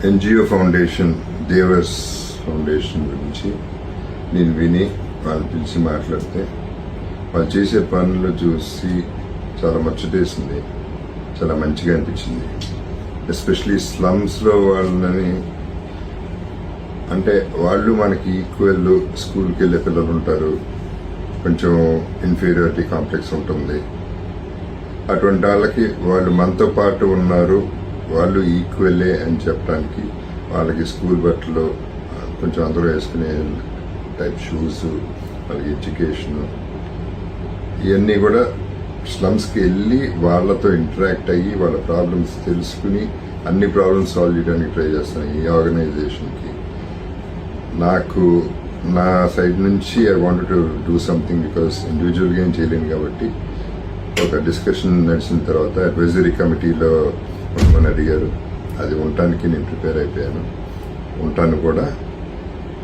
NGO foundation, దేవర్స్ foundation గురించి నేను విని వాళ్ళు పిలిచి మాట్లాడితే వాళ్ళు చేసే పనులు చూసి చాలా ముచ్చటేసింది, చాలా మంచిగా అనిపించింది. ఎస్పెషలీ స్లమ్స్లో వాళ్ళని, అంటే వాళ్ళు మనకి ఈక్వల్ స్కూల్కి వెళ్ళే పిల్లలు ఉంటారు, కొంచెం ఇన్ఫీరియారిటీ కాంప్లెక్స్ ఉంటుంది. అటువంటి వాళ్ళకి వాళ్ళు మనతో పాటు ఉన్నారు, వాళ్ళు ఈక్వల్లే అని చెప్పడానికి వాళ్ళకి స్కూల్ బట్టలు కొంచెం అందరూ వేసుకునే టైప్ షూస్, వాళ్ళకి ఎడ్యుకేషను, ఇవన్నీ కూడా స్లమ్స్కి వెళ్ళి వాళ్ళతో ఇంటరాక్ట్ అయ్యి వాళ్ళ ప్రాబ్లమ్స్ తెలుసుకుని అన్ని ప్రాబ్లమ్స్ సాల్వ్ చేయడానికి ట్రై చేస్తాను ఈ ఆర్గనైజేషన్కి. నాకు నా సైడ్ నుంచి I want to do something, because ఇండివిజువల్గా ఏం చేయలేను కాబట్టి ఒక డిస్కషన్ నడిచిన తర్వాత అడ్వైజరీ కమిటీలో ఉండమని అడిగారు. అది ఉండటానికి నేను ప్రిపేర్ అయిపోయాను. ఉంటాను కూడా.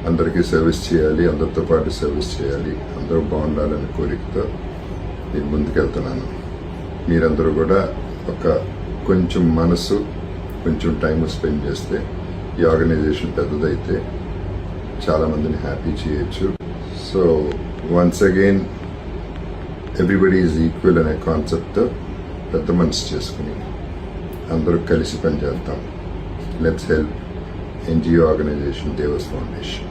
అందరికీ సర్వీస్ చేయాలి, అందరితో పాటు సర్వీస్ చేయాలి, అందరూ బాగుండాలనే కోరికతో నేను ముందుకెళ్తున్నాను. మీరందరూ కూడా ఒక కొంచెం మనసు, కొంచెం టైం స్పెండ్ చేస్తే ఈ ఆర్గనైజేషన్ పెద్దదైతే చాలా మందిని హ్యాపీ చేయొచ్చు. So once again everybody is equal అనే కాన్సెప్ట్తో పెద్ద మనసు చేసుకుని అందరూ కలిసి పనిచేద్దాం. Let's help NGO organisation, Devara's foundation.